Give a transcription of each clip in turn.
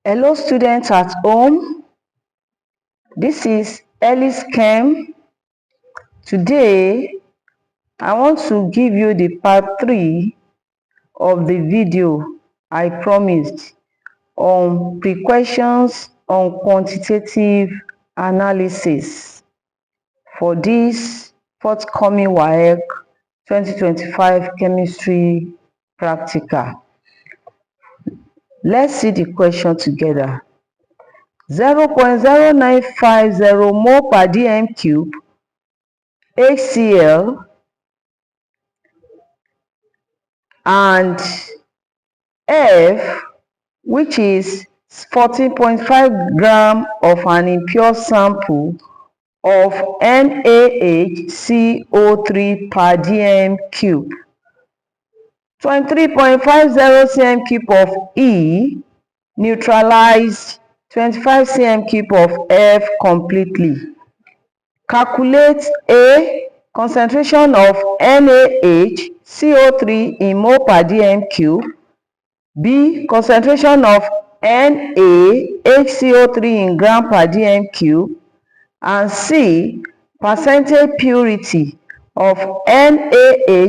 Hello students at home, this is Helizchem. Today I want to give you the part 3 of the video I promised on pre-questions on quantitative analysis for this forthcoming WAEC 2025 Chemistry Practical. Let's see the question together. 0.0950 mole per dm cube HCl and F, which is 14.5 gram of an impure sample of NaHCO3 per dm cube. 23.50 cm cube of E neutralized 25 cm cube of F completely. Calculate A, concentration of NaHCO3 in mole per dm cube. B, concentration of NaHCO3 in gram per dm cube. And C, percentage purity of NaHCO3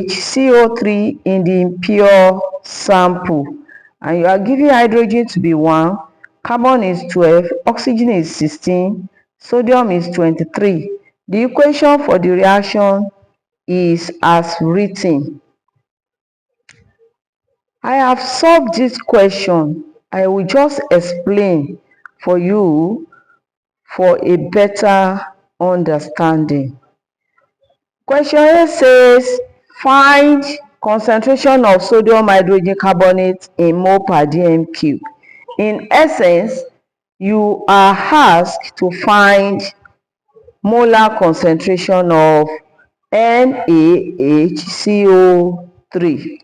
in the impure sample. And you are giving hydrogen to be 1, carbon is 12, oxygen is 16, sodium is 23. The equation for the reaction is as written. I have solved this question. I will just explain for you for a better understanding. Question A says, find concentration of sodium hydrogen carbonate in mole per dm cube. In essence, you are asked to find molar concentration of NaHCO3.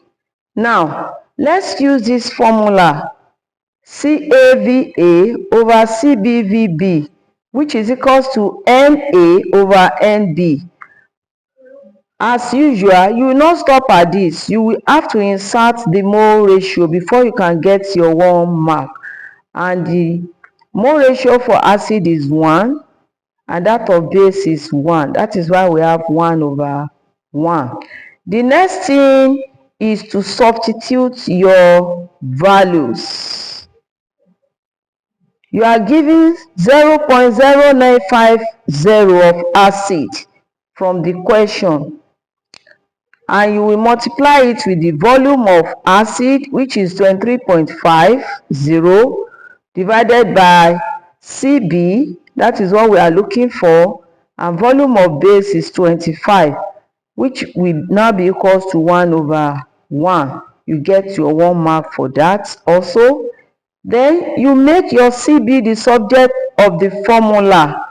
Now, let's use this formula CAVA over CBVB, which is equals to NA over NB. As usual, you will not stop at this. You will have to insert the mole ratio before you can get your 1 mark. And the mole ratio for acid is 1. And that of base is 1. That is why we have 1 over 1. The next thing is to substitute your values. You are given 0.0950 of acid from the question. And you will multiply it with the volume of acid, which is 23.50, divided by CB. That is what we are looking for, and volume of base is 25, which will now be equals to 1 over 1. You get your 1 mark for that also. Then you make your CB the subject of the formula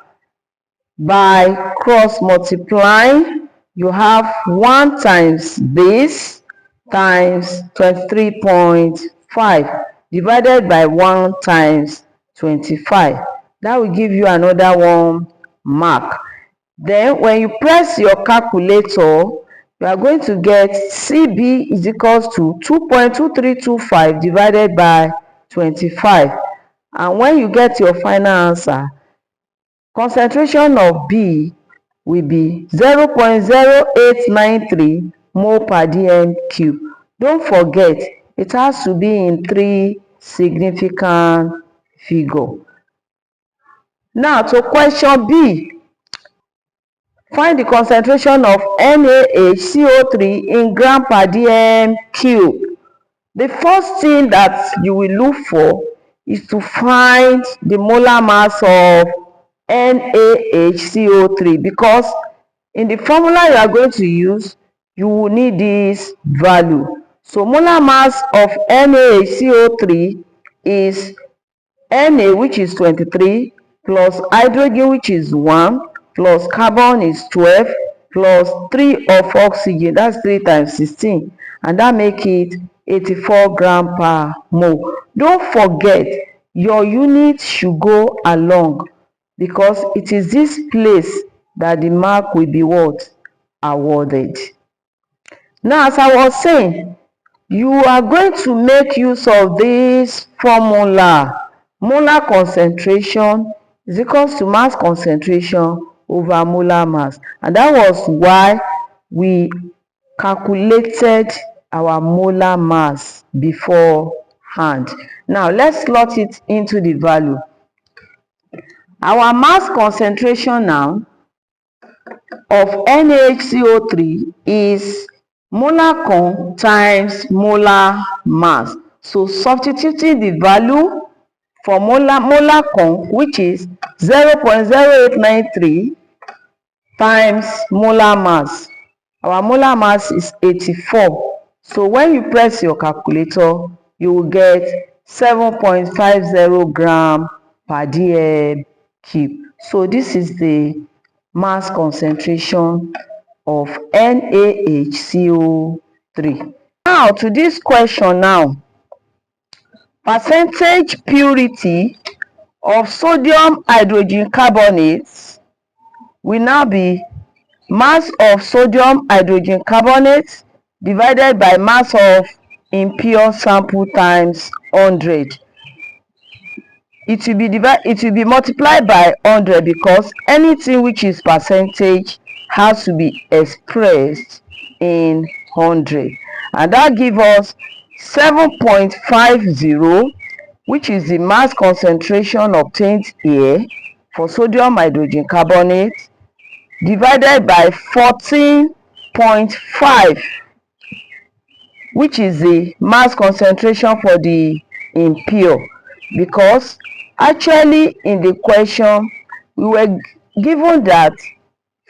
by cross multiplying. You have 1 times base times 23.5 divided by 1 times 25. That will give you another 1 mark. Then when you press your calculator, you are going to get CB is equals to 2.2325 divided by 25. And when you get your final answer, concentration of B will be 0.0893 mole per dm cube. Don't forget, it has to be in 3 significant figures. Now to question B. Find the concentration of NaHCO3 in gram per dm cube. The first thing that you will look for is to find the molar mass of NaHCO3, because in the formula you are going to use, you will need this value. So molar mass of NaHCO3 is Na, which is 23, plus hydrogen, which is 1, plus carbon is 12, plus 3 of oxygen, that's 3 times 16, and that make it 84 gram per mole. Don't forget, your unit should go along, because it is this place that the mark will be what? Awarded. Now, as I was saying, you are going to make use of this formula molar concentration is equals to mass concentration over molar mass, and that was why we calculated our molar mass beforehand. Now let's slot it into the value. Our mass concentration now of NaHCO3 is molar con times molar mass. So substituting the value for molar con, which is 0.0893 times molar mass. Our molar mass is 84. So when you press your calculator, you will get 7.50 gram per dm cube. So this is the mass concentration of NaHCO3. Now to this question now, percentage purity of sodium hydrogen carbonate will now be mass of sodium hydrogen carbonate divided by mass of impure sample times 100. It will be multiplied by 100 because anything which is percentage has to be expressed in 100, and that gives us 7.50, which is the mass concentration obtained here for sodium hydrogen carbonate, divided by 14.5, which is the mass concentration for the impure, because actually in the question we were given that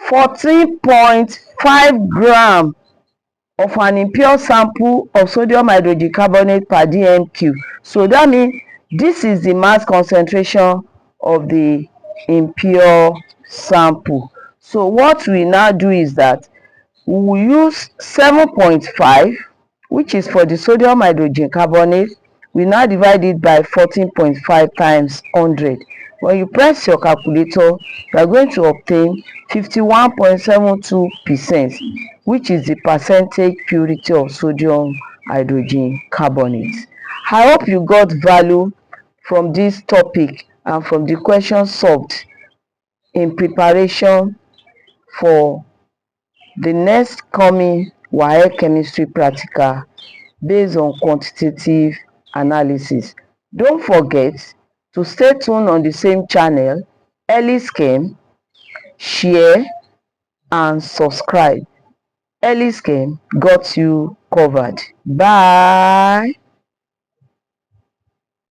14.5 gram of an impure sample of sodium hydrogen carbonate per dm cube. So that means this is the mass concentration of the impure sample. So what we now do is that we will use 7.5, which is for the sodium hydrogen carbonate. We now divide it by 14.5 times 100. When you press your calculator, you are going to obtain 51.72%, which is the percentage purity of sodium hydrogen carbonate. I hope you got value from this topic and from the questions solved in preparation for the next coming WAEC Chemistry Practical based on quantitative analysis. Don't forget to stay tuned on the same channel, Helizchem, share and subscribe. Helizchem got you covered. Bye.